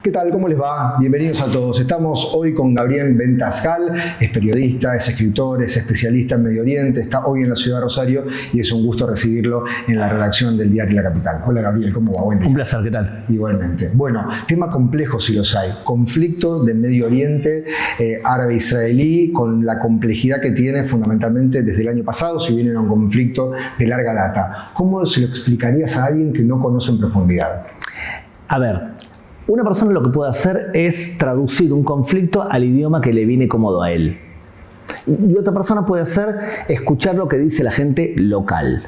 ¿Qué tal? ¿Cómo les va? Bienvenidos a todos. Estamos hoy con Gabriel Bentascal, es periodista, es escritor, es especialista en Medio Oriente, está hoy en la ciudad de Rosario y es un gusto recibirlo en la redacción del diario La Capital. Hola Gabriel, ¿cómo va? Buen día. Un placer, ¿qué tal? Igualmente. Bueno, tema complejo si los hay. Conflicto del Medio Oriente árabe-israelí con la complejidad que tiene fundamentalmente desde el año pasado, si bien era un conflicto de larga data. ¿Cómo se lo explicarías a alguien que no conoce en profundidad? A ver, una persona lo que puede hacer es traducir un conflicto al idioma que le viene cómodo a él. Y otra persona puede hacer escuchar lo que dice la gente local.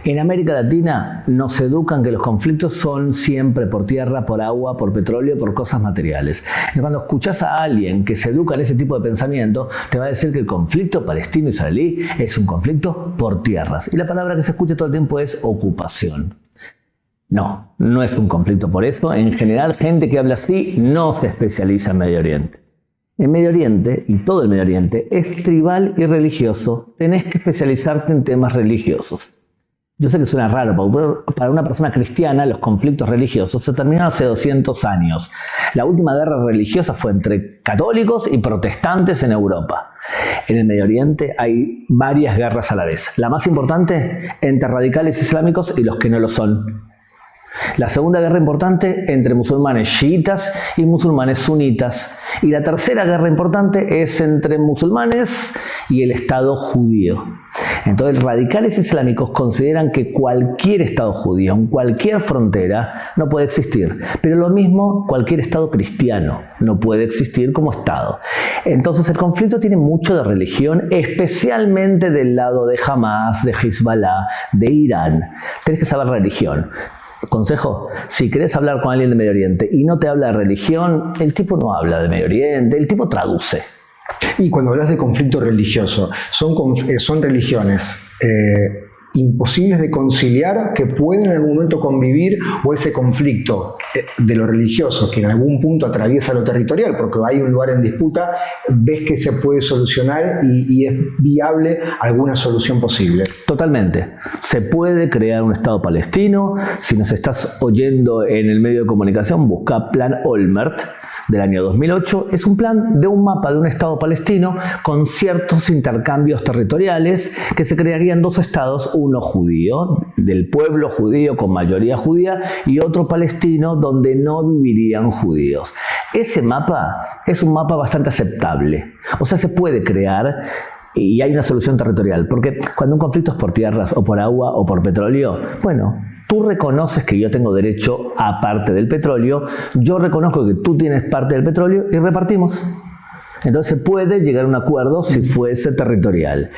En América Latina nos educan que los conflictos son siempre por tierra, por agua, por petróleo, por cosas materiales. Y cuando escuchas a alguien que se educa en ese tipo de pensamiento, te va a decir que el conflicto palestino-israelí es un conflicto por tierras. Y la palabra que se escucha todo el tiempo es ocupación. No es un conflicto por eso. En general, gente que habla así no se especializa en Medio Oriente. En Medio Oriente, y todo el Medio Oriente, es tribal y religioso. Tenés que especializarte en temas religiosos. Yo sé que suena raro, pero para una persona cristiana los conflictos religiosos se terminaron hace 200 años. La última guerra religiosa fue entre católicos y protestantes en Europa. En el Medio Oriente hay varias guerras a la vez. La más importante entre radicales islámicos y los que no lo son. La segunda guerra importante entre musulmanes chiitas y musulmanes sunitas. Y la tercera guerra importante es entre musulmanes y el Estado judío. Entonces, radicales islámicos consideran que cualquier Estado judío, en cualquier frontera, no puede existir. Pero lo mismo, cualquier Estado cristiano no puede existir como Estado. Entonces, el conflicto tiene mucho de religión, especialmente del lado de Hamas, de Hezbollah, de Irán. Tenés que saber religión. Consejo, si querés hablar con alguien de Medio Oriente y no te habla de religión, el tipo no habla de Medio Oriente, el tipo traduce. Y cuando hablas de conflicto religioso, son religiones imposibles de conciliar, que pueden en algún momento convivir, o ese conflicto de lo religioso que en algún punto atraviesa lo territorial porque hay un lugar en disputa, ves que se puede solucionar y es viable alguna solución posible. Totalmente. Se puede crear un Estado palestino. Si nos estás oyendo en el medio de comunicación, busca Plan Olmert del año 2008, es un plan de un mapa de un Estado palestino con ciertos intercambios territoriales que se crearían dos estados, uno judío, del pueblo judío con mayoría judía, y otro palestino donde no vivirían judíos. Ese mapa es un mapa bastante aceptable, o sea, se puede crear y hay una solución territorial, porque cuando un conflicto es por tierras o por agua o por petróleo, bueno, tú reconoces que yo tengo derecho a parte del petróleo, yo reconozco que tú tienes parte del petróleo y repartimos. Entonces se puede llegar a un acuerdo si fuese territorial.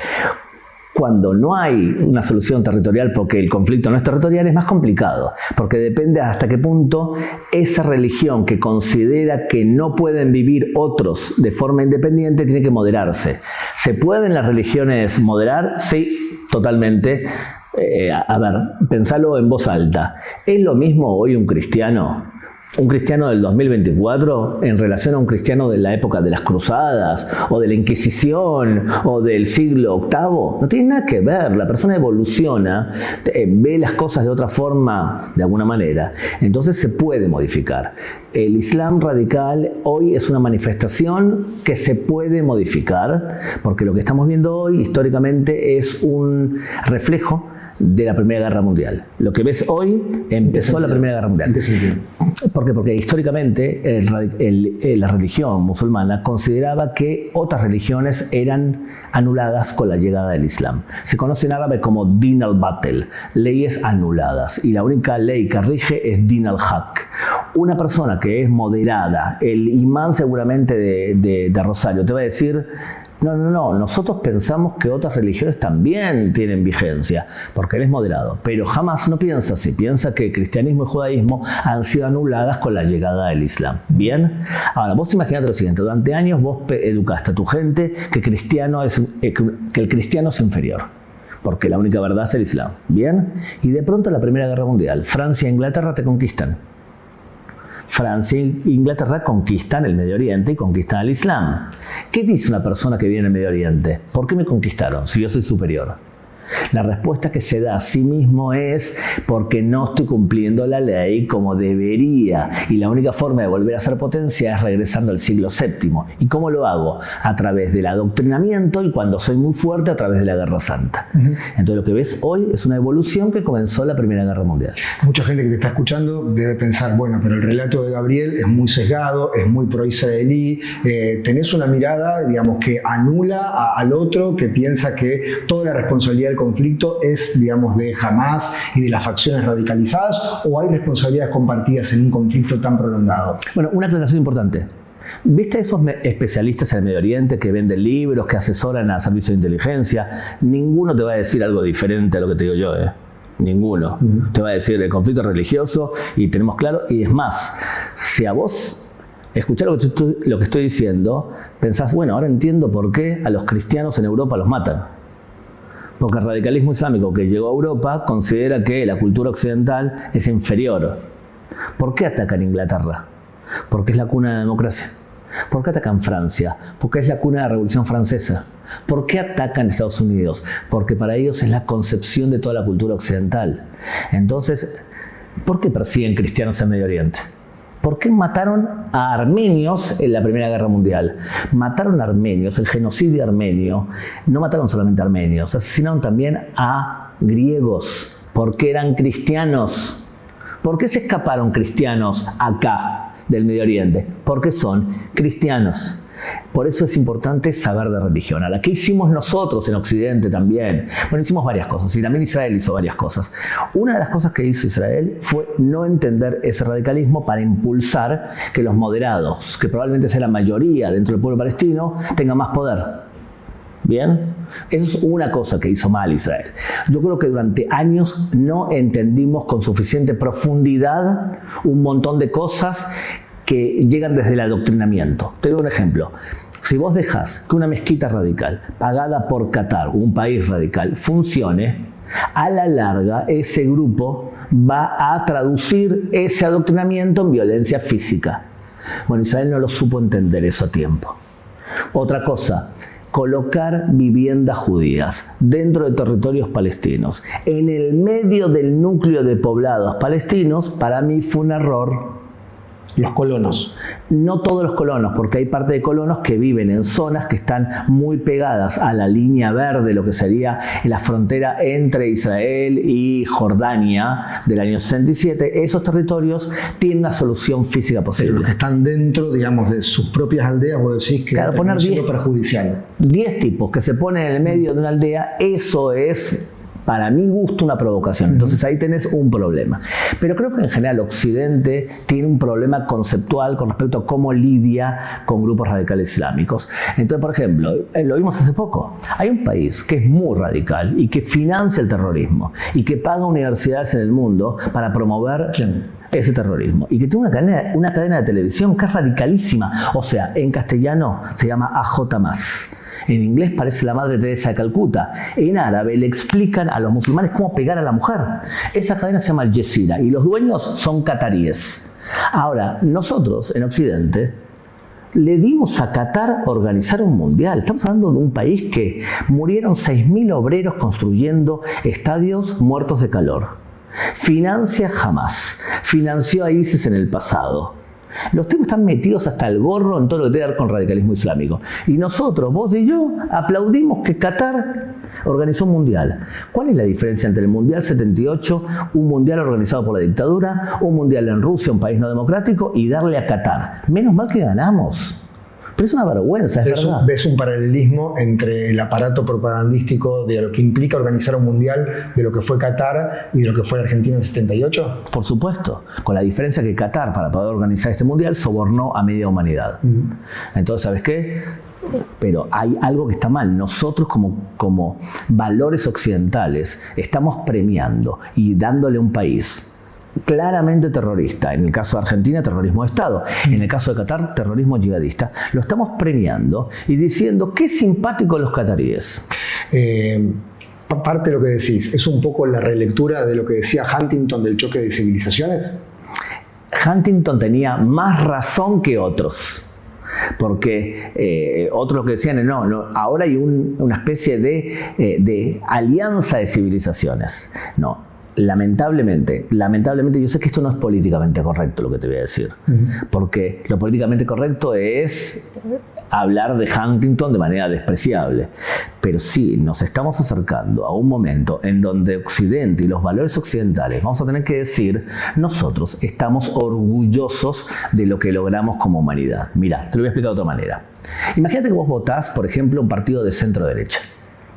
Cuando no hay una solución territorial porque el conflicto no es territorial, es más complicado, porque depende hasta qué punto esa religión que considera que no pueden vivir otros de forma independiente tiene que moderarse. ¿Se pueden las religiones moderar? Sí, totalmente. A ver, pensalo en voz alta. ¿Es lo mismo hoy un cristiano del 2024 en relación a un cristiano de la época de las cruzadas o de la Inquisición o del siglo VIII? No tiene nada que ver. La persona evoluciona, ve las cosas de otra forma, de alguna manera. Entonces se puede modificar. El Islam radical hoy es una manifestación que se puede modificar, porque lo que estamos viendo hoy históricamente es un reflejo de la Primera Guerra Mundial. Lo que ves hoy empezó la Primera Guerra Mundial. ¿Por qué? Porque históricamente la religión musulmana consideraba que otras religiones eran anuladas con la llegada del Islam. Se conoce en árabe como din al-batel, leyes anuladas, y la única ley que rige es din al-haq. Una persona que es moderada, el imán seguramente de Rosario, te va a decir: no, nosotros pensamos que otras religiones también tienen vigencia, porque él es moderado. Pero jamás no piensa así, piensa que cristianismo y judaísmo han sido anuladas con la llegada del Islam. ¿Bien? Ahora, vos imaginate lo siguiente: durante años vos educaste a tu gente que el cristiano es inferior, porque la única verdad es el Islam. ¿Bien? Y de pronto en la Primera Guerra Mundial, Francia e Inglaterra te conquistan. Francia e Inglaterra conquistan el Medio Oriente y conquistan el Islam. ¿Qué dice una persona que vive en el Medio Oriente? ¿Por qué me conquistaron si yo soy superior? La respuesta que se da a sí mismo es porque no estoy cumpliendo la ley como debería. Y la única forma de volver a ser potencia es regresando al siglo VII. ¿Y cómo lo hago? A través del adoctrinamiento y cuando soy muy fuerte a través de la Guerra Santa. Entonces lo que ves hoy es una evolución que comenzó la Primera Guerra Mundial. Mucha gente que te está escuchando debe pensar, bueno, pero el relato de Gabriel es muy sesgado, es muy pro-israelí, tenés una mirada, digamos, que anula al otro, que piensa que toda la responsabilidad del conflicto es, digamos, de Hamás y de las facciones radicalizadas, o hay responsabilidades compartidas en un conflicto tan prolongado. Bueno, una aclaración importante. ¿Viste esos especialistas en el Medio Oriente que venden libros, que asesoran a servicios de inteligencia? Ninguno te va a decir algo diferente a lo que te digo yo, Ninguno. Te va a decir el conflicto religioso y tenemos claro, y es más, si a vos escuchar lo que estoy diciendo, pensás, bueno, ahora entiendo por qué a los cristianos en Europa los matan. Porque el radicalismo islámico que llegó a Europa considera que la cultura occidental es inferior. ¿Por qué atacan Inglaterra? Porque es la cuna de la democracia. ¿Por qué atacan Francia? Porque es la cuna de la Revolución Francesa. ¿Por qué atacan Estados Unidos? Porque para ellos es la concepción de toda la cultura occidental. Entonces, ¿por qué persiguen cristianos en Medio Oriente? ¿Por qué mataron a armenios en la Primera Guerra Mundial? Mataron a armenios, el genocidio armenio. No mataron solamente a armenios, asesinaron también a griegos, porque eran cristianos. ¿Por qué se escaparon cristianos acá del Medio Oriente? Porque son cristianos. Por eso es importante saber de religión. Ahora, ¿qué hicimos nosotros en Occidente también? Bueno, hicimos varias cosas y también Israel hizo varias cosas. Una de las cosas que hizo Israel fue no entender ese radicalismo para impulsar que los moderados, que probablemente sea la mayoría dentro del pueblo palestino, tengan más poder. ¿Bien? Eso es una cosa que hizo mal Israel. Yo creo que durante años no entendimos con suficiente profundidad un montón de cosas que llegan desde el adoctrinamiento. Te doy un ejemplo. Si vos dejás que una mezquita radical, pagada por Qatar, un país radical, funcione, a la larga ese grupo va a traducir ese adoctrinamiento en violencia física. Bueno, Israel no lo supo entender eso a tiempo. Otra cosa, colocar viviendas judías dentro de territorios palestinos, en el medio del núcleo de poblados palestinos, para mí fue un error. Los colonos. No todos los colonos, porque hay parte de colonos que viven en zonas que están muy pegadas a la línea verde, lo que sería la frontera entre Israel y Jordania del año 67. Esos territorios tienen una solución física posible. Pero los que están dentro, digamos, de sus propias aldeas, vos decís que claro, poner 10 perjudicial. 10 tipos que se ponen en el medio de una aldea, eso es, para mi gusto, una provocación. Entonces ahí tenés un problema. Pero creo que en general Occidente tiene un problema conceptual con respecto a cómo lidia con grupos radicales islámicos. Entonces, por ejemplo, lo vimos hace poco. Hay un país que es muy radical y que financia el terrorismo y que paga universidades en el mundo para promover ese terrorismo. Y que tiene una cadena de televisión que es radicalísima. O sea, en castellano se llama AJ+. En inglés parece la Madre Teresa de Calcuta. En árabe le explican a los musulmanes cómo pegar a la mujer. Esa cadena se llama Al Jazeera y los dueños son cataríes. Ahora, nosotros en Occidente le dimos a Qatar organizar un mundial. Estamos hablando de un país que murieron 6.000 obreros construyendo estadios muertos de calor. Financia Hamás. Financió a ISIS en el pasado. Los tipos están metidos hasta el gorro en todo lo que tiene que ver con radicalismo islámico. Y nosotros, vos y yo, aplaudimos que Qatar organizó un mundial. ¿Cuál es la diferencia entre el Mundial 78, un mundial organizado por la dictadura, un mundial en Rusia, un país no democrático, y darle a Qatar? Menos mal que ganamos. Pero es una vergüenza, es verdad. ¿Ves un paralelismo entre el aparato propagandístico de lo que implica organizar un mundial, de lo que fue Qatar y de lo que fue Argentina en el 78? Por supuesto, con la diferencia que Qatar, para poder organizar este mundial, sobornó a media humanidad. Entonces, ¿sabes qué? Pero hay algo que está mal. Nosotros como valores occidentales estamos premiando y dándole a un país claramente terrorista, en el caso de Argentina, terrorismo de Estado, en el caso de Qatar, terrorismo yihadista, lo estamos premiando y diciendo qué simpáticos los cataríes. Parte de lo que decís, ¿es un poco la relectura de lo que decía Huntington del choque de civilizaciones? Huntington tenía más razón que otros. Porque otros lo que decían, no, ahora hay una especie de alianza de civilizaciones. No, lamentablemente, yo sé que esto no es políticamente correcto lo que te voy a decir, porque lo políticamente correcto es hablar de Huntington de manera despreciable, pero sí nos estamos acercando a un momento en donde Occidente y los valores occidentales vamos a tener que decir, nosotros estamos orgullosos de lo que logramos como humanidad. Mirá, te lo voy a explicar de otra manera. Imagínate que vos votás, por ejemplo, un partido de centro-derecha.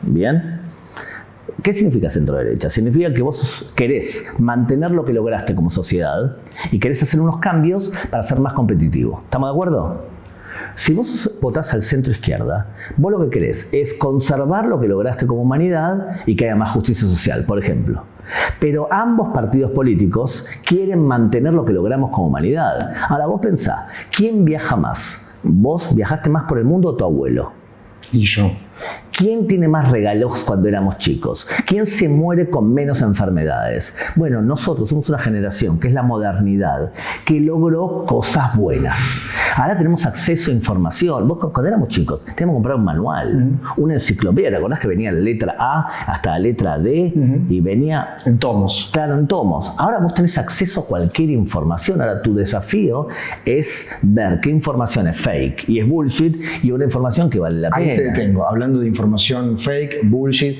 ¿Bien? ¿Qué significa centro-derecha? Significa que vos querés mantener lo que lograste como sociedad y querés hacer unos cambios para ser más competitivo. ¿Estamos de acuerdo? Si vos votás al centro-izquierda, vos lo que querés es conservar lo que lograste como humanidad y que haya más justicia social, por ejemplo. Pero ambos partidos políticos quieren mantener lo que logramos como humanidad. Ahora vos pensá, ¿quién viaja más? ¿Vos viajaste más por el mundo o tu abuelo? Y yo. ¿Quién tiene más regalos cuando éramos chicos? ¿Quién se muere con menos enfermedades? Bueno, nosotros somos una generación, que es la modernidad, que logró cosas buenas. Ahora tenemos acceso a información. Vos cuando éramos chicos teníamos que comprar un manual, una enciclopedia. ¿Te acordás que venía la letra A hasta la letra D? Y venía... En tomos. Claro, en tomos. Ahora vos tenés acceso a cualquier información. Ahora tu desafío es ver qué información es fake y es bullshit y una información que vale la pena. Ahí te detengo, hablando de información fake, bullshit.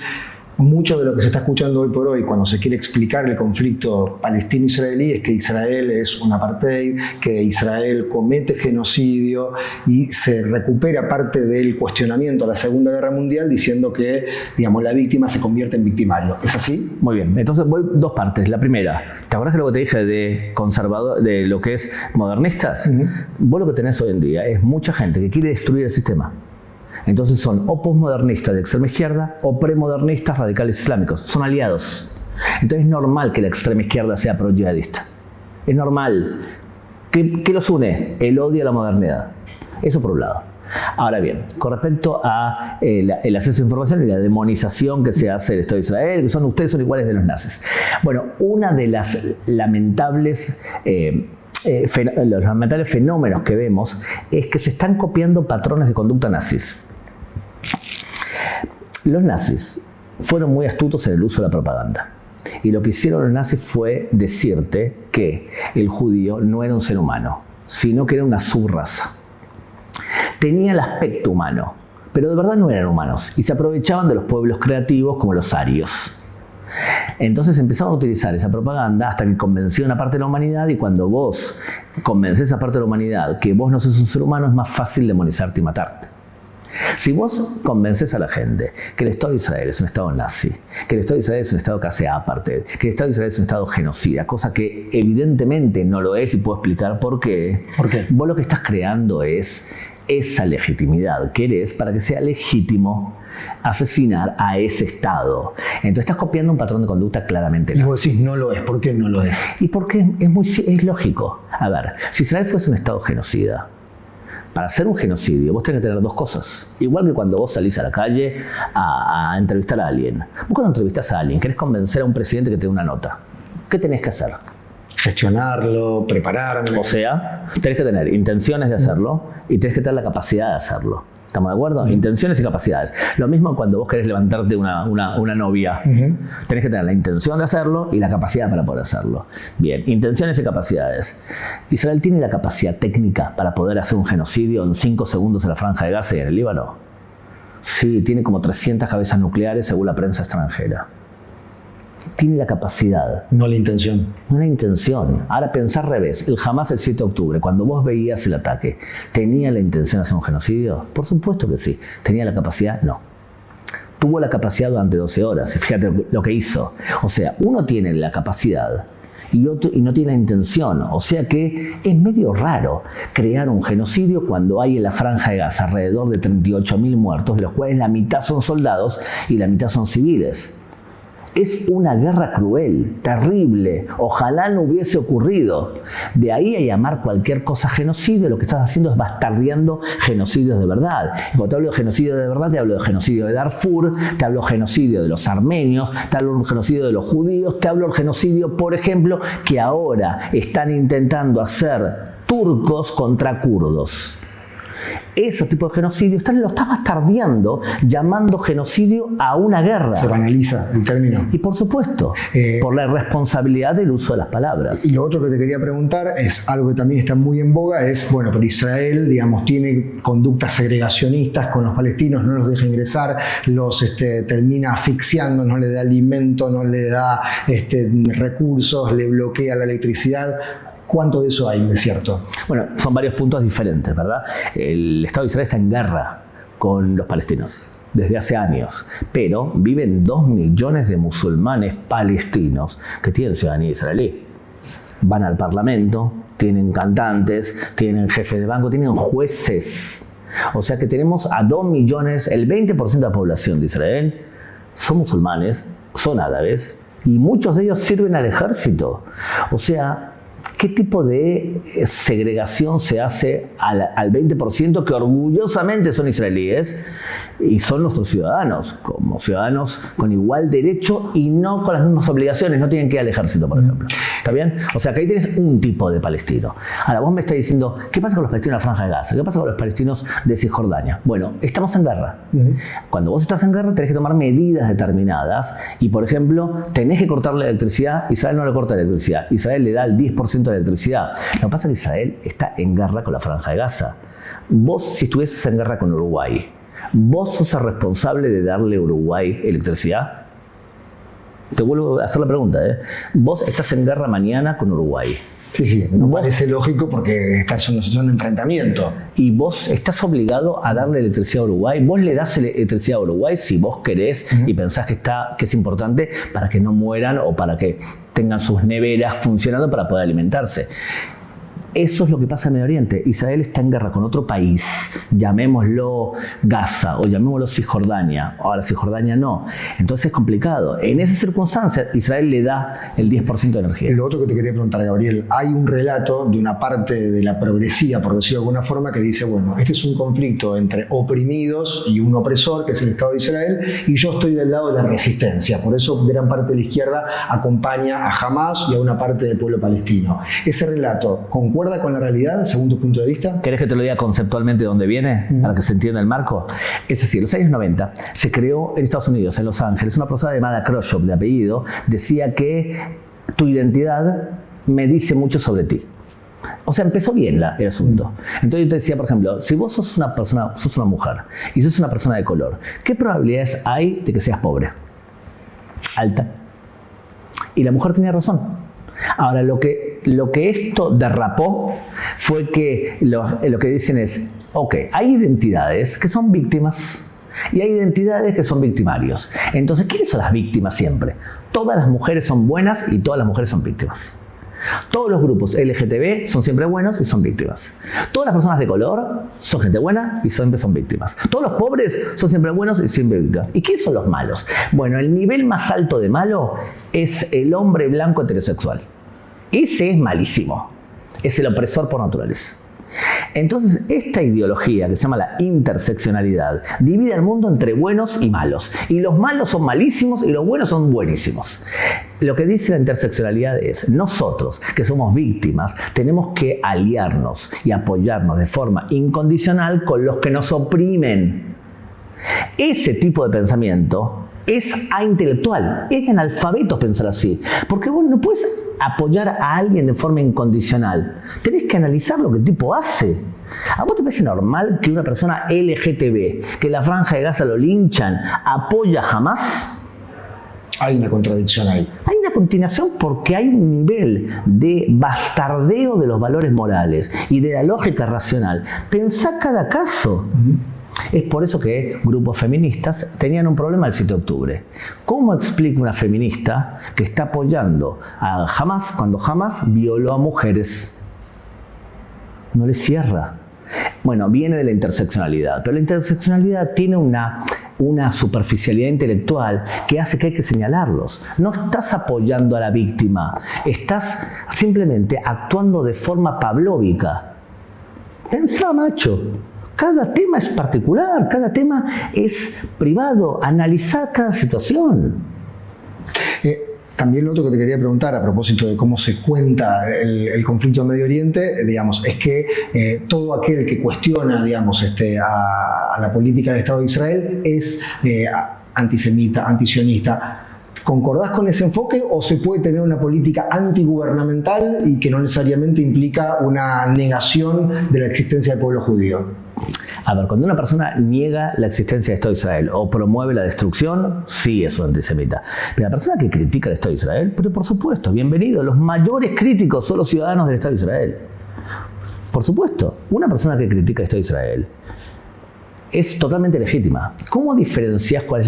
Mucho de lo que se está escuchando hoy por hoy cuando se quiere explicar el conflicto palestino-israelí es que Israel es un apartheid, que Israel comete genocidio y se recupera parte del cuestionamiento a la Segunda Guerra Mundial diciendo que, digamos, la víctima se convierte en victimario. ¿Es así? Muy bien, entonces voy dos partes. La primera, ¿te acuerdas que lo que te dije de conservador, de lo que es modernistas? Vos lo que tenés hoy en día es mucha gente que quiere destruir el sistema. Entonces son o posmodernistas de extrema izquierda o premodernistas radicales islámicos. Son aliados. Entonces es normal que la extrema izquierda sea pro-yihadista. Es normal. ¿Qué los une? El odio a la modernidad. Eso por un lado. Ahora bien, con respecto a el acceso a información y la demonización que se hace del Estado de Israel, que ustedes son iguales de los nazis. Bueno, una de las lamentables... los lamentables fenómenos que vemos es que se están copiando patrones de conducta nazis. Los nazis fueron muy astutos en el uso de la propaganda. Y lo que hicieron los nazis fue decirte que el judío no era un ser humano, sino que era una subraza. Tenía el aspecto humano, pero de verdad no eran humanos y se aprovechaban de los pueblos creativos como los arios. Entonces empezaron a utilizar esa propaganda hasta que convenció a una parte de la humanidad, y cuando vos convences a esa parte de la humanidad que vos no sos un ser humano, es más fácil demonizarte y matarte. Si vos convences a la gente que el Estado de Israel es un Estado nazi, que el Estado de Israel es un Estado clase apartheid, que el Estado de Israel es un Estado genocida, cosa que evidentemente no lo es, y puedo explicar por qué. ¿Por qué? Vos lo que estás creando es esa legitimidad que eres para que sea legítimo asesinar a ese Estado. Entonces estás copiando un patrón de conducta claramente nazi. Y vos decís, no lo es. ¿Por qué no lo es? Y porque es lógico. A ver, si Israel fuese un Estado genocida, para hacer un genocidio vos tenés que tener dos cosas. Igual que cuando vos salís a la calle a entrevistar a alguien. Vos cuando entrevistás a alguien, querés convencer a un presidente que te dé una nota. ¿Qué tenés que hacer? Gestionarlo, prepararme. O sea, tenés que tener intenciones de hacerlo y tenés que tener la capacidad de hacerlo. ¿Estamos de acuerdo? Intenciones y capacidades. Lo mismo cuando vos querés levantarte una novia. Tenés que tener la intención de hacerlo y la capacidad para poder hacerlo. Bien, intenciones y capacidades. ¿Israel tiene la capacidad técnica para poder hacer un genocidio en 5 segundos en la Franja de Gaza y en el Líbano? Sí, tiene como 300 cabezas nucleares según la prensa extranjera. Tiene la capacidad. No la intención. No la intención. Ahora pensá al revés. El Hamas el 7 de octubre, cuando vos veías el ataque, ¿tenía la intención de hacer un genocidio? Por supuesto que sí. ¿Tenía la capacidad? No. Tuvo la capacidad durante 12 horas. Y fíjate lo que hizo. O sea, uno tiene la capacidad y no tiene la intención. O sea que es medio raro crear un genocidio cuando hay en la Franja de Gaza alrededor de 38.000 muertos, de los cuales la mitad son soldados y la mitad son civiles. Es una guerra cruel, terrible. Ojalá no hubiese ocurrido. De ahí a llamar cualquier cosa genocidio, lo que estás haciendo es bastardeando genocidios de verdad. Y cuando te hablo de genocidio de verdad, te hablo de genocidio de Darfur, te hablo de genocidio de los armenios, te hablo de genocidio de los judíos, te hablo del genocidio, por ejemplo, que ahora están intentando hacer turcos contra kurdos. Ese tipo de genocidio lo está bastardeando, llamando genocidio a una guerra. Se banaliza el término. Y por supuesto, por la irresponsabilidad del uso de las palabras. Y lo otro que te quería preguntar es algo que también está muy en boga, es, bueno, pero Israel, digamos, tiene conductas segregacionistas con los palestinos, no los deja ingresar, los termina asfixiando, no le da alimento, no le da recursos, le bloquea la electricidad. ¿Cuánto de eso hay, de cierto? Bueno, son varios puntos diferentes, ¿verdad? El Estado de Israel está en guerra con los palestinos desde hace años, pero viven 2 millones de musulmanes palestinos que tienen ciudadanía israelí. Van al parlamento, tienen cantantes, tienen jefes de banco, tienen jueces. O sea que tenemos a 2 millones, el 20% de la población de Israel son musulmanes, son árabes, y muchos de ellos sirven al ejército. O sea, ¿qué tipo de segregación se hace al 20% que orgullosamente son israelíes y son nuestros ciudadanos, como ciudadanos con igual derecho y no con las mismas obligaciones? No tienen que ir al ejército, por ejemplo. ¿Está bien? O sea, que ahí tienes un tipo de palestino. Ahora, vos me estás diciendo, ¿qué pasa con los palestinos de la Franja de Gaza? ¿Qué pasa con los palestinos de Cisjordania? Bueno, estamos en guerra. Cuando vos estás en guerra, tenés que tomar medidas determinadas y, por ejemplo, tenés que cortar la electricidad. Israel no le corta la electricidad. Israel le da el 10% de electricidad. Lo que pasa es que Israel está en guerra con la Franja de Gaza. Vos, si estuvieses en guerra con Uruguay, ¿vos sos el responsable de darle a Uruguay electricidad? Te vuelvo a hacer la pregunta, ¿eh? Vos estás en guerra mañana con Uruguay. Sí, no parece lógico porque estás en una situación de enfrentamiento. Y vos estás obligado a darle electricidad a Uruguay. Vos le das electricidad a Uruguay si vos querés y pensás que es importante para que no mueran o para que tengan sus neveras funcionando para poder alimentarse. Eso es lo que pasa en Medio Oriente. Israel está en guerra con otro país, llamémoslo Gaza o llamémoslo Cisjordania. Ahora Cisjordania no. Entonces es complicado. En esas circunstancias Israel le da el 10% de energía. Lo otro que te quería preguntar, Gabriel, hay un relato de una parte de la progresía, por decirlo de alguna forma, que dice, bueno, este es un conflicto entre oprimidos y un opresor, que es el Estado de Israel, y yo estoy del lado de la resistencia. Por eso gran parte de la izquierda acompaña a Hamas y a una parte del pueblo palestino. Ese relato, ¿concuerda con la realidad, según tu punto de vista? ¿Querés que te lo diga conceptualmente de dónde viene? Para que se entienda el marco. Es decir, en los años 90 se creó en Estados Unidos, en Los Ángeles, una persona llamada Khrushchev, de apellido, decía que tu identidad me dice mucho sobre ti. O sea, empezó bien el asunto. Entonces yo te decía, por ejemplo, si vos sos una persona, sos una mujer y sos una persona de color, ¿qué probabilidades hay de que seas pobre? Alta. Y la mujer tenía razón. Ahora, lo que esto derrapó fue que lo que dicen es, ok, hay identidades que son víctimas y hay identidades que son victimarios. Entonces, ¿quiénes son las víctimas siempre? Todas las mujeres son buenas y todas las mujeres son víctimas. Todos los grupos LGTB son siempre buenos y son víctimas. Todas las personas de color son gente buena y siempre son víctimas. Todos los pobres son siempre buenos y siempre víctimas. ¿Y quiénes son los malos? Bueno, el nivel más alto de malo es el hombre blanco heterosexual. Ese es malísimo. Es el opresor por naturaleza. Entonces, esta ideología que se llama la interseccionalidad divide al mundo entre buenos y malos. Y los malos son malísimos y los buenos son buenísimos. Lo que dice la interseccionalidad es, nosotros que somos víctimas tenemos que aliarnos y apoyarnos de forma incondicional con los que nos oprimen. Ese tipo de pensamiento es intelectual, es de analfabetos pensar así. Porque vos no puedes apoyar a alguien de forma incondicional. Tenés que analizar lo que el tipo hace. ¿A vos te parece normal que una persona LGTB, que en la Franja de Gaza lo linchan, apoya jamás? Hay una contradicción ahí. Hay una continuación porque hay un nivel de bastardeo de los valores morales y de la lógica racional. Pensá cada caso. Es por eso que grupos feministas tenían un problema el 7 de octubre. ¿Cómo explica una feminista que está apoyando a Hamas cuando Hamas violó a mujeres? No le cierra. Bueno, viene de la interseccionalidad, pero la interseccionalidad tiene una superficialidad intelectual que hace que hay que señalarlos. No estás apoyando a la víctima, estás simplemente actuando de forma pavlóvica. Pensá, macho. Cada tema es particular, cada tema es privado. Analizar cada situación. También lo otro que te quería preguntar a propósito de cómo se cuenta el conflicto en Medio Oriente, digamos, es que todo aquel que cuestiona, digamos, a la política del Estado de Israel es antisemita, antisionista. ¿Concordás con ese enfoque o se puede tener una política antigubernamental y que no necesariamente implica una negación de la existencia del pueblo judío? A ver, cuando una persona niega la existencia del Estado de Israel o promueve la destrucción, sí es un antisemita. Pero la persona que critica el Estado de Israel, pero por supuesto, bienvenido, los mayores críticos son los ciudadanos del Estado de Israel. Por supuesto, una persona que critica el Estado de Israel es totalmente legítima. ¿Cómo diferencias cuál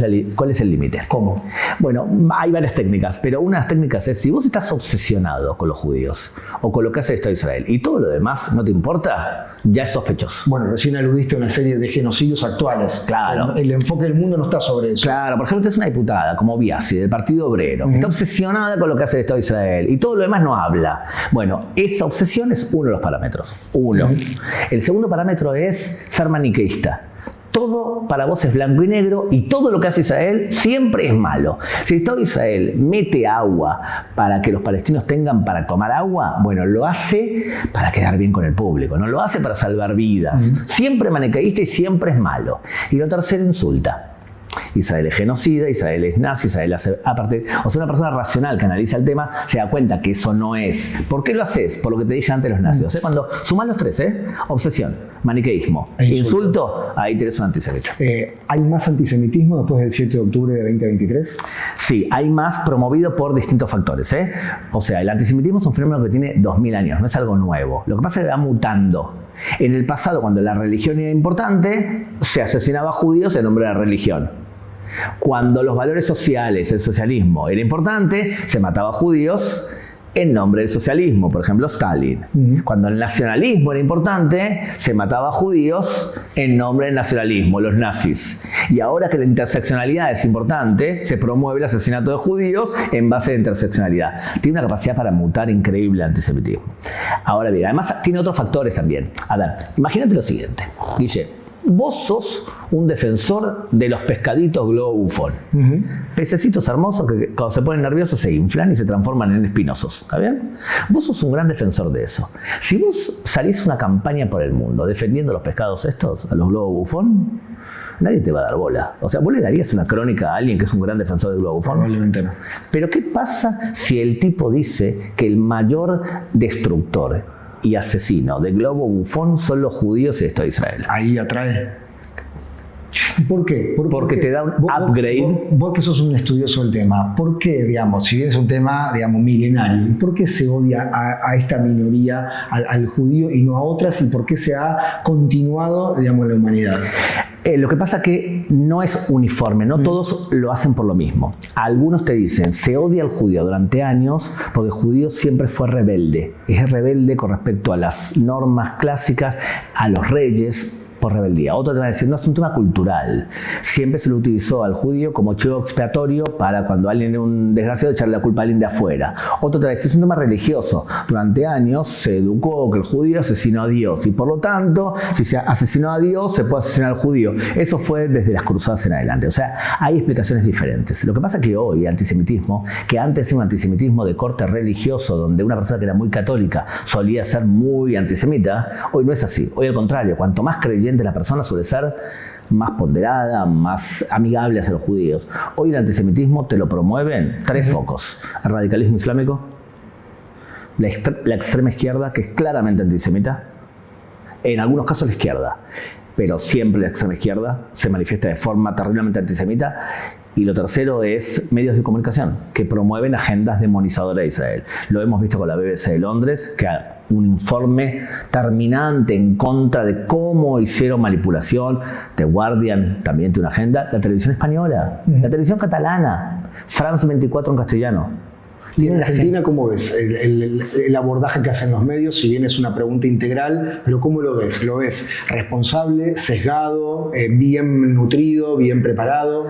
es el límite? ¿Cómo? Bueno, hay varias técnicas, pero una de las técnicas es, si vos estás obsesionado con los judíos o con lo que hace el Estado de Israel y todo lo demás no te importa, ya es sospechoso. Bueno, recién aludiste a una serie de genocidios actuales. Claro. El enfoque del mundo no está sobre eso. Claro, por ejemplo, es una diputada como Biasi, del Partido Obrero, que está obsesionada con lo que hace el Estado de Israel y todo lo demás no habla. Bueno, esa obsesión es uno de los parámetros. Uno. El segundo parámetro es ser maniqueísta. Todo para vos es blanco y negro y todo lo que hace Israel siempre es malo. Si el Estado de Israel mete agua para que los palestinos tengan para tomar agua, bueno, lo hace para quedar bien con el público, no lo hace para salvar vidas. Siempre maniqueísta y siempre es malo. Y lo tercero, insulta. Israel es genocida, Israel es nazi, Israel hace... Aparte, o sea, una persona racional que analiza el tema se da cuenta que eso no es. ¿Por qué lo haces? Por lo que te dije antes, los nazis. O sea, cuando sumás los tres, obsesión, maniqueísmo e insulto, ahí tenés un antisemita. ¿Hay más antisemitismo después del 7 de octubre de 2023? Sí, hay más, promovido por distintos factores. O sea, el antisemitismo es un fenómeno que tiene 2000 años, no es algo nuevo. Lo que pasa es que va mutando. En el pasado, cuando la religión era importante, se asesinaba a judíos en nombre de la religión. Cuando los valores sociales, el socialismo, era importante, se mataba a judíos en nombre del socialismo, por ejemplo Stalin. Cuando el nacionalismo era importante, se mataba a judíos en nombre del nacionalismo, los nazis. Y ahora que la interseccionalidad es importante, se promueve el asesinato de judíos en base a la interseccionalidad. Tiene una capacidad para mutar increíble el antisemitismo. Ahora bien, además tiene otros factores también. A ver, imagínate lo siguiente, Guille. Vos sos un defensor de los pescaditos globo bufón. Pececitos hermosos que cuando se ponen nerviosos se inflan y se transforman en espinosos. ¿Está bien? Vos sos un gran defensor de eso. Si vos salís una campaña por el mundo defendiendo los pescados estos, a los globo bufón, nadie te va a dar bola. O sea, ¿vos le darías una crónica a alguien que es un gran defensor del globo bufón? Probablemente no. Pero ¿qué pasa si el tipo dice que el mayor destructor y asesino de globo bufón son los judíos y el Estado de Israel? Ahí atrae. ¿Y por qué? Porque te da un upgrade. Vos que sos un estudioso del tema, ¿por qué, digamos, si bien es un tema, digamos, milenario, por qué se odia a esta minoría, al judío y no a otras, y por qué se ha continuado, digamos, en la humanidad? Lo que pasa que no es uniforme, no todos lo hacen por lo mismo. Algunos te dicen, se odia al judío durante años porque el judío siempre fue rebelde. Es rebelde con respecto a las normas clásicas, a los reyes, por rebeldía. Otro te va a decir, no, es un tema cultural. Siempre se lo utilizó al judío como chivo expiatorio para cuando alguien es un desgraciado echarle la culpa a alguien de afuera. Otro te va a decir, es un tema religioso. Durante años se educó que el judío asesinó a Dios y por lo tanto, si se asesinó a Dios, se puede asesinar al judío. Eso fue desde las cruzadas en adelante. O sea, hay explicaciones diferentes. Lo que pasa es que hoy el antisemitismo, que antes era un antisemitismo de corte religioso, donde una persona que era muy católica solía ser muy antisemita, hoy no es así. Hoy al contrario, cuanto más creyente la persona suele ser, más ponderada, más amigable hacia los judíos. Hoy el antisemitismo te lo promueven tres focos: el radicalismo islámico, la extrema izquierda, que es claramente antisemita, en algunos casos la izquierda, pero siempre la extrema izquierda se manifiesta de forma terriblemente antisemita. Y lo tercero es medios de comunicación que promueven agendas demonizadoras de Israel. Lo hemos visto con la BBC de Londres, que un informe terminante en contra de cómo hicieron manipulación. The Guardian también tiene una agenda. La televisión española, la televisión catalana, France 24 en castellano. ¿Y en Argentina cómo ves el abordaje que hacen los medios? Si bien es una pregunta integral, pero ¿cómo lo ves? ¿Lo ves responsable, sesgado, bien nutrido, bien preparado?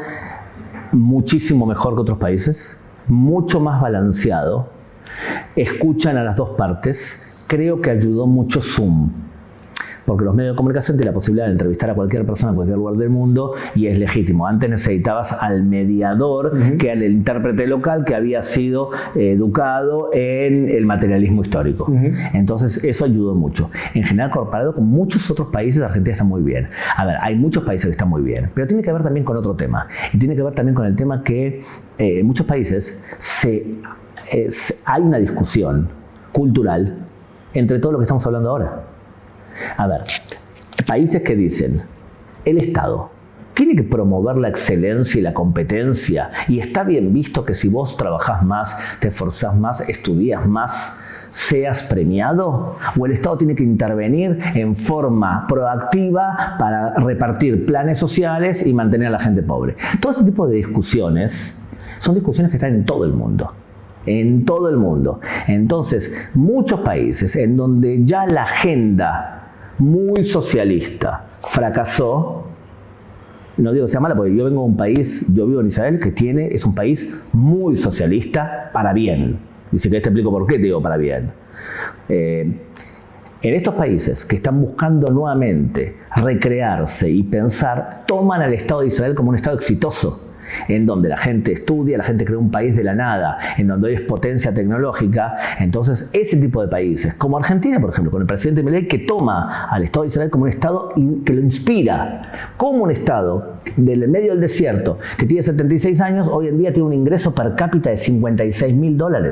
Muchísimo mejor que otros países, mucho más balanceado, escuchan a las dos partes. Creo que ayudó mucho Zoom, Porque los medios de comunicación tienen la posibilidad de entrevistar a cualquier persona en cualquier lugar del mundo y es legítimo. Antes necesitabas al mediador, que era el intérprete local que había sido educado en el materialismo histórico. Entonces eso ayudó mucho. En general, comparado con muchos otros países, Argentina está muy bien. A ver, hay muchos países que están muy bien, pero tiene que ver también con otro tema. Y tiene que ver también con el tema que en muchos países hay una discusión cultural entre todo lo que estamos hablando ahora. A ver, países que dicen, el Estado tiene que promover la excelencia y la competencia, y está bien visto que si vos trabajás más, te esforzás más, estudias más, seas premiado, o el Estado tiene que intervenir en forma proactiva para repartir planes sociales y mantener a la gente pobre. Todo este tipo de discusiones son discusiones que están en todo el mundo. En todo el mundo. Entonces, muchos países en donde ya la agenda muy socialista fracasó, no digo que sea mala, porque yo vengo de un país, yo vivo en Israel, que es un país muy socialista para bien. Y si querés te explico por qué te digo para bien. En estos países que están buscando nuevamente recrearse y pensar, toman al Estado de Israel como un Estado exitoso, en donde la gente estudia, la gente crea un país de la nada, en donde hoy es potencia tecnológica. Entonces, ese tipo de países, como Argentina, por ejemplo, con el presidente Milei, que toma al Estado de Israel como un Estado que lo inspira, como un Estado del medio del desierto, que tiene 76 años, hoy en día tiene un ingreso per cápita de $56.000.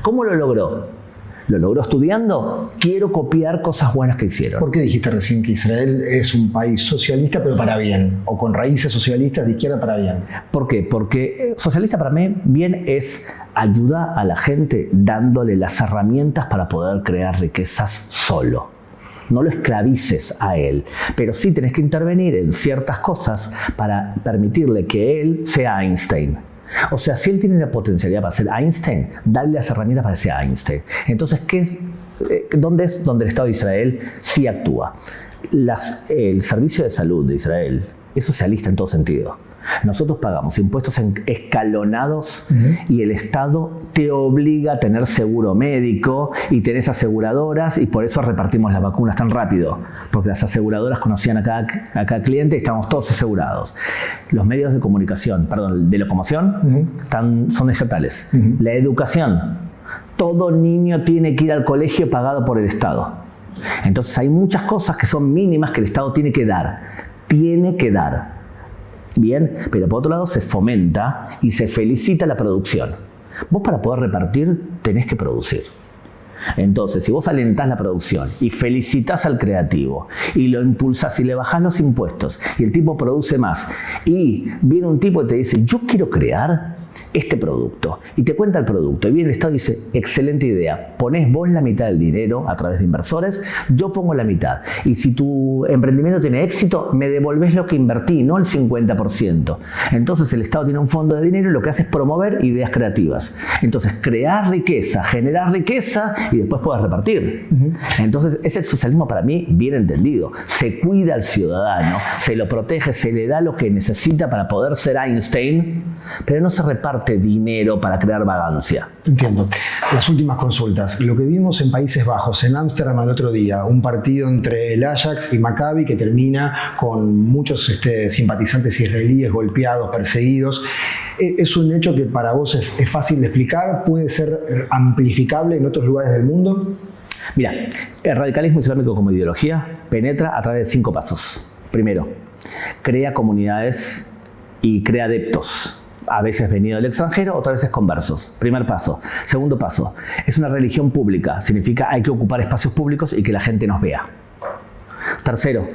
¿Cómo lo logró? ¿Lo logró estudiando? Quiero copiar cosas buenas que hicieron. ¿Por qué dijiste recién que Israel es un país socialista pero para bien? O con raíces socialistas de izquierda para bien. ¿Por qué? Porque socialista para mí bien es ayuda a la gente dándole las herramientas para poder crear riquezas solo. No lo esclavices a él, pero sí tenés que intervenir en ciertas cosas para permitirle que él sea Einstein. O sea, si él tiene la potencialidad para ser Einstein, dale las herramientas para que sea Einstein. Entonces, ¿dónde es donde el Estado de Israel sí actúa? El servicio de salud de Israel es socialista en todo sentido. Nosotros pagamos impuestos escalonados y el Estado te obliga a tener seguro médico y tenés aseguradoras, y por eso repartimos las vacunas tan rápido, porque las aseguradoras conocían a cada cliente y estábamos todos asegurados. Los medios de comunicación, de locomoción, son estatales. La educación, todo niño tiene que ir al colegio pagado por el Estado. Entonces hay muchas cosas que son mínimas que el Estado tiene que dar. Bien, pero por otro lado se fomenta y se felicita la producción. Vos para poder repartir tenés que producir. Entonces, si vos alentás la producción y felicitas al creativo y lo impulsás y le bajás los impuestos y el tipo produce más, y viene un tipo y te dice, yo quiero crear este producto, y te cuenta el producto, y viene el Estado y dice, excelente idea, ponés vos la mitad del dinero a través de inversores, yo pongo la mitad, y si tu emprendimiento tiene éxito, me devolvés lo que invertí, no el 50%. Entonces el Estado tiene un fondo de dinero y lo que hace es promover ideas creativas. Entonces crear riqueza, generar riqueza y después puedes repartir. Entonces ese es el socialismo para mí bien entendido. Se cuida al ciudadano, se lo protege, se le da lo que necesita para poder ser Einstein, pero no se reparte dinero para crear vagancia. Entiendo. Las últimas consultas. Lo que vimos en Países Bajos, en Ámsterdam el otro día, un partido entre el Ajax y Maccabi que termina con muchos simpatizantes israelíes golpeados, perseguidos. ¿Es un hecho que para vos es fácil de explicar? ¿Puede ser amplificable en otros lugares del mundo? Mira, el radicalismo islámico como ideología penetra a través de 5 pasos. Primero, crea comunidades y crea adeptos. A veces venido del extranjero, otras veces conversos. Primer paso. Segundo paso, es una religión pública. Significa hay que ocupar espacios públicos y que la gente nos vea. Tercero,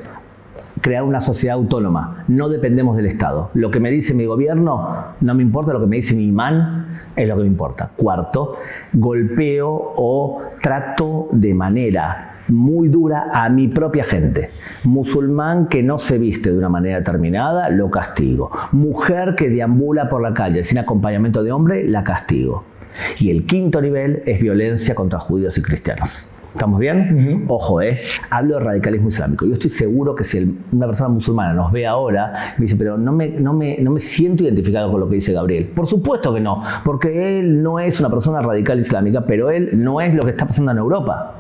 crear una sociedad autónoma. No dependemos del Estado. Lo que me dice mi gobierno no me importa, lo que me dice mi imán es lo que me importa. Cuarto, golpeo o trato de manera muy dura a mi propia gente. Musulmán que no se viste de una manera determinada, lo castigo. Mujer que deambula por la calle sin acompañamiento de hombre, la castigo. Y el quinto nivel es violencia contra judíos y cristianos. ¿Estamos bien? Ojo, hablo de radicalismo islámico. Yo estoy seguro que si una persona musulmana nos ve ahora, me dice, pero no me siento identificado con lo que dice Gabriel. Por supuesto que no, porque él no es una persona radical islámica, pero él no es lo que está pasando en Europa.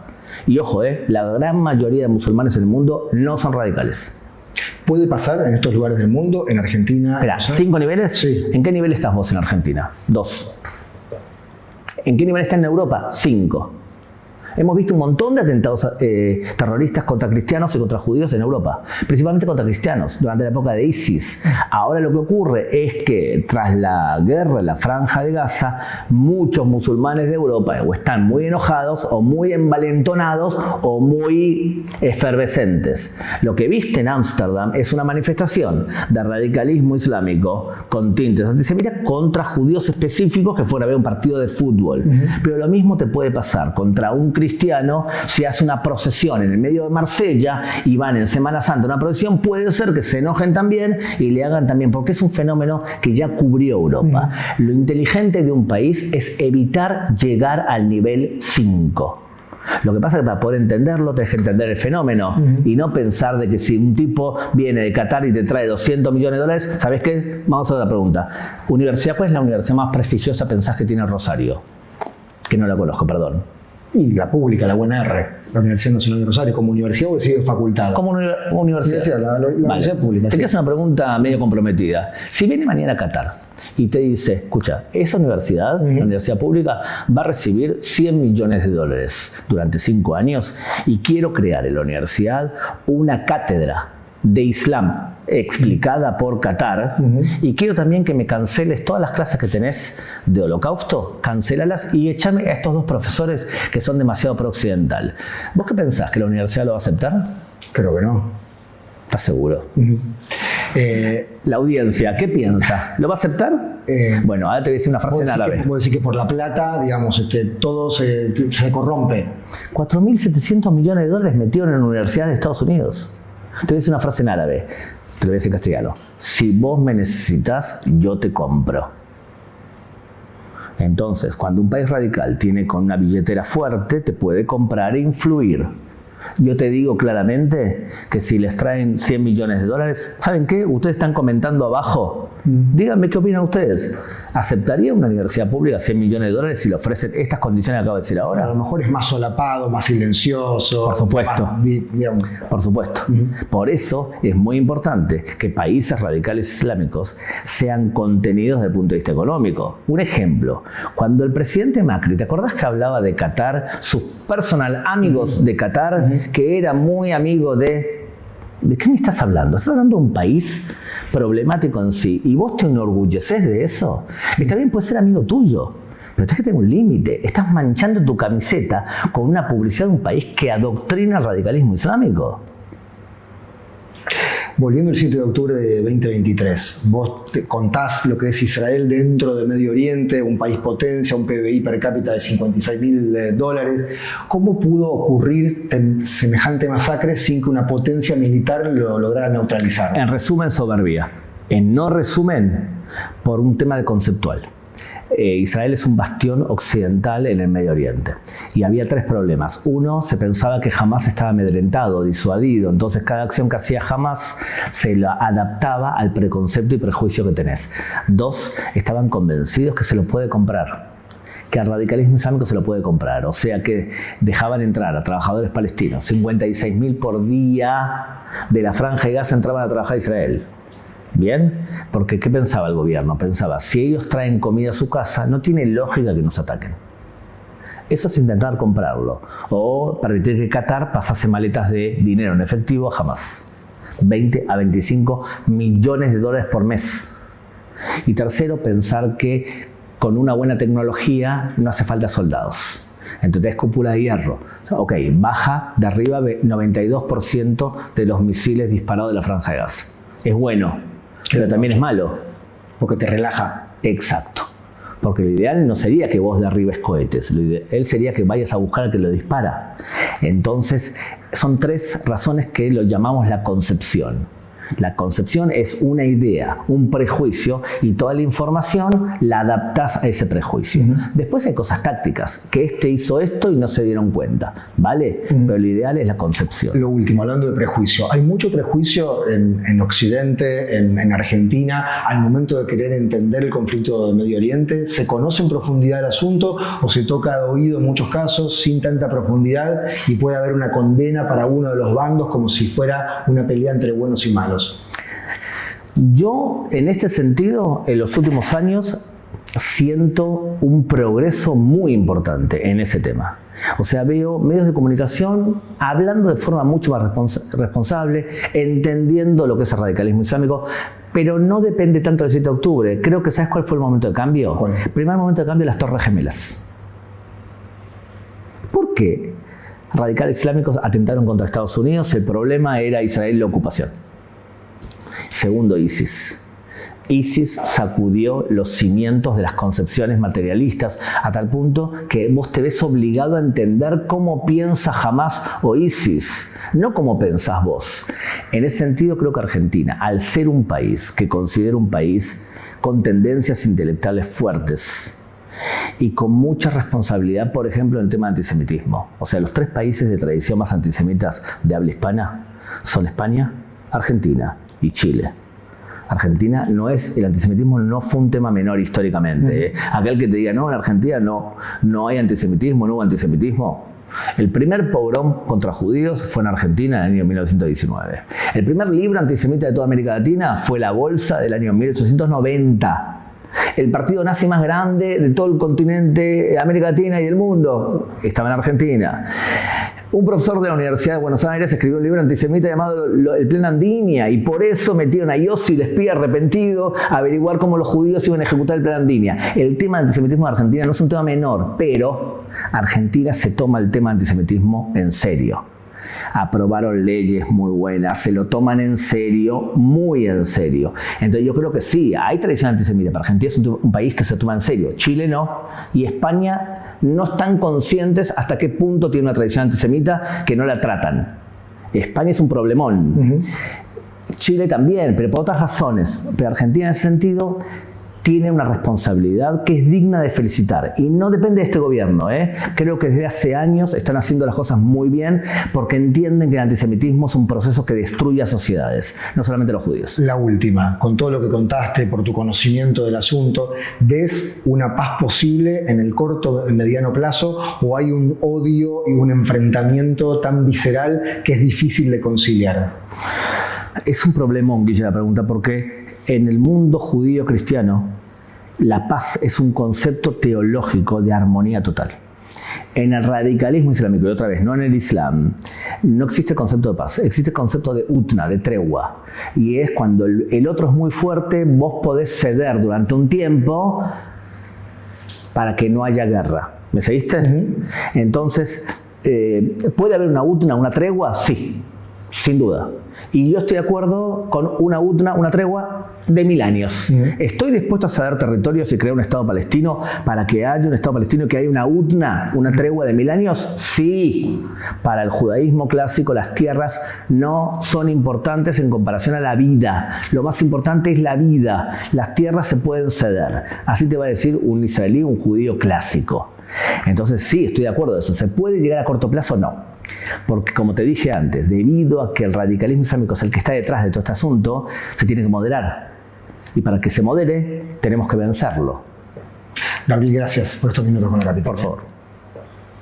Y ojo, la gran mayoría de musulmanes en el mundo no son radicales. ¿Puede pasar en estos lugares del mundo, en Argentina? Espera, 5 niveles. Sí. ¿En qué nivel estás vos en Argentina? 2. ¿En qué nivel está en Europa? 5. Hemos visto un montón de atentados terroristas contra cristianos y contra judíos en Europa, principalmente contra cristianos, durante la época de ISIS. Ahora lo que ocurre es que tras la guerra en la Franja de Gaza, muchos musulmanes de Europa o están muy enojados, o muy envalentonados, o muy efervescentes. Lo que viste en Ámsterdam es una manifestación de radicalismo islámico con tintes antisemitas contra judíos específicos que fueron a ver un partido de fútbol. Pero lo mismo te puede pasar contra un cristiano si hace una procesión en el medio de Marsella y van en Semana Santa a una procesión. Puede ser que se enojen también y le hagan también, porque es un fenómeno que ya cubrió Europa. Lo inteligente de un país es evitar llegar al nivel 5. Lo que pasa es que para poder entenderlo tenés que entender el fenómeno y no pensar de que si un tipo viene de Qatar y te trae 200 millones de dólares, ¿sabes qué? Vamos a hacer la pregunta. Universidad, ¿cuál es la universidad más prestigiosa pensás que tiene Rosario? Que no la conozco, perdón. Y la pública, la UNR, la Universidad Nacional de Rosario, como universidad o sigue facultad. Como universidad. La universidad pública. Te Sí. quiero hacer una pregunta medio comprometida. Si viene mañana a Qatar y te dice, escucha, esa universidad, la universidad pública, va a recibir 100 millones de dólares durante 5 años y quiero crear en la universidad una cátedra de Islam explicada por Qatar y quiero también que me canceles todas las clases que tenés de Holocausto, cancélalas y échame a estos 2 profesores que son demasiado pro-occidental. ¿Vos qué pensás? ¿Que la universidad lo va a aceptar? Creo que no. ¿Estás seguro? La audiencia, ¿qué piensa? ¿Lo va a aceptar? Bueno, ahora te voy a decir una frase en árabe. Vos decís que por la plata, digamos, todo se corrompe. 4.700 millones de dólares metieron en universidades de Estados Unidos. Te voy a decir una frase en árabe, te lo voy a decir en castellano. Si vos me necesitas, yo te compro. Entonces, cuando un país radical tiene con una billetera fuerte, te puede comprar e influir. Yo te digo claramente que si les traen 100 millones de dólares, ¿saben qué? Ustedes están comentando abajo. Díganme qué opinan ustedes. ¿Aceptaría una universidad pública 100 millones de dólares si le ofrecen estas condiciones que acabo de decir ahora? A lo mejor es más solapado, más silencioso. Por supuesto. Más, digamos. Por supuesto. Por eso es muy importante que países radicales islámicos sean contenidos desde el punto de vista económico. Un ejemplo, cuando el presidente Macri, ¿te acordás que hablaba de Qatar? Sus personal amigos de Qatar, que era muy amigo de... ¿De qué me estás hablando? Estás hablando de un país problemático en sí y vos te enorgulleces de eso. Está bien, puede ser amigo tuyo, pero tenés que tener un límite. Estás manchando tu camiseta con una publicidad de un país que adoctrina el radicalismo islámico. Volviendo al 7 de octubre de 2023, vos te contás lo que es Israel dentro de Medio Oriente, un país potencia, un PBI per cápita de $56.000. ¿Cómo pudo ocurrir semejante masacre sin que una potencia militar lo lograra neutralizar? En resumen, soberbia. En no resumen, por un tema de conceptual. Israel es un bastión occidental en el Medio Oriente y había 3 problemas. 1, se pensaba que Hamás estaba amedrentado, disuadido, entonces cada acción que hacía Hamás se la adaptaba al preconcepto y prejuicio que tenés. 2, estaban convencidos que se lo puede comprar, que al radicalismo islámico se lo puede comprar, o sea que dejaban entrar a trabajadores palestinos, 56.000 por día de la Franja de Gaza entraban a trabajar a Israel. Bien, porque ¿qué pensaba el gobierno? Pensaba, si ellos traen comida a su casa, no tiene lógica que nos ataquen. Eso es intentar comprarlo. O permitir que Qatar pasase maletas de dinero en efectivo a Hamás. 20 a 25 millones de dólares por mes. Y tercero, pensar que con una buena tecnología no hace falta soldados. Entonces, cúpula de hierro. Ok, baja de arriba 92% de los misiles disparados de la Franja de Gaza. Es bueno. Pero también es malo. Porque te relaja. Exacto. Porque lo ideal no sería que vos derribes cohetes. Lo ideal sería que vayas a buscar al que lo dispara. Entonces, son 3 razones que lo llamamos la concepción. La concepción es una idea, un prejuicio, y toda la información la adaptás a ese prejuicio. Después hay cosas tácticas, que hizo esto y no se dieron cuenta, ¿vale? Pero lo ideal es la concepción. Lo último, hablando de prejuicio, hay mucho prejuicio en Occidente, en Argentina, al momento de querer entender el conflicto de Medio Oriente. ¿Se conoce en profundidad el asunto o se toca de oído en muchos casos sin tanta profundidad y puede haber una condena para uno de los bandos como si fuera una pelea entre buenos y malos? Yo, en este sentido, en los últimos años, siento un progreso muy importante en ese tema. O sea, veo medios de comunicación hablando de forma mucho más responsable, entendiendo lo que es el radicalismo islámico, pero no depende tanto del 7 de octubre. Creo que ¿sabes cuál fue el momento de cambio? ¿Cuál? El primer momento de cambio, las Torres Gemelas. ¿Por qué radicales islámicos atentaron contra Estados Unidos? El problema era Israel y la ocupación. Segundo, ISIS. ISIS sacudió los cimientos de las concepciones materialistas a tal punto que vos te ves obligado a entender cómo piensa Hamás o ISIS, no cómo pensás vos. En ese sentido creo que Argentina, al ser un país que considero un país con tendencias intelectuales fuertes y con mucha responsabilidad, por ejemplo, en el tema de antisemitismo. O sea, los 3 países de tradición más antisemitas de habla hispana son España, Argentina y Chile. Argentina el antisemitismo no fue un tema menor históricamente. Aquel que te diga, no, en Argentina no hay antisemitismo, no hubo antisemitismo. El primer pogrom contra judíos fue en Argentina en el año 1919. El primer libro antisemita de toda América Latina fue La Bolsa del año 1890. El partido nazi más grande de todo el continente de América Latina y del mundo estaba en Argentina. Un profesor de la Universidad de Buenos Aires escribió un libro antisemita llamado El Plan Andinia, y por eso metieron a Yossi, el espía arrepentido, a averiguar cómo los judíos iban a ejecutar el Plan Andinia. El tema del antisemitismo de Argentina no es un tema menor, pero Argentina se toma el tema del antisemitismo en serio. Aprobaron leyes muy buenas, se lo toman en serio, muy en serio. Entonces yo creo que sí, hay tradición antisemita, pero Argentina es un país que se toma en serio. Chile no, y España no están conscientes hasta qué punto tiene una tradición antisemita que no la tratan. España es un problemón. Chile también, pero por otras razones. Pero Argentina en ese sentido tiene una responsabilidad que es digna de felicitar, y no depende de este gobierno. Creo que desde hace años están haciendo las cosas muy bien porque entienden que el antisemitismo es un proceso que destruye a sociedades, no solamente a los judíos. La última, con todo lo que contaste, por tu conocimiento del asunto, ¿ves una paz posible en el corto y mediano plazo o hay un odio y un enfrentamiento tan visceral que es difícil de conciliar? Es un problemón, Guille, la pregunta, porque en el mundo judío cristiano la paz es un concepto teológico de armonía total. En el radicalismo islámico, y otra vez, no en el Islam, no existe el concepto de paz, existe el concepto de utna, de tregua. Y es cuando el otro es muy fuerte, vos podés ceder durante un tiempo para que no haya guerra. ¿Me seguiste? Entonces, ¿puede haber una utna, una tregua? Sí, sin duda. Y yo estoy de acuerdo con una utna, una tregua de 1000 años. ¿Estoy dispuesto a ceder territorios y crear un Estado palestino para que haya un Estado palestino, que haya una utna, una tregua de 1000 años? Sí. Para el judaísmo clásico, las tierras no son importantes en comparación a la vida. Lo más importante es la vida. Las tierras se pueden ceder. Así te va a decir un israelí, un judío clásico. Entonces sí, estoy de acuerdo de eso. ¿Se puede llegar a corto plazo? No. Porque, como te dije antes, debido a que el radicalismo islámico es el que está detrás de todo este asunto, se tiene que moderar. Y para que se modere, tenemos que vencerlo. Gabriel, gracias por estos minutos con La Capital. Por favor.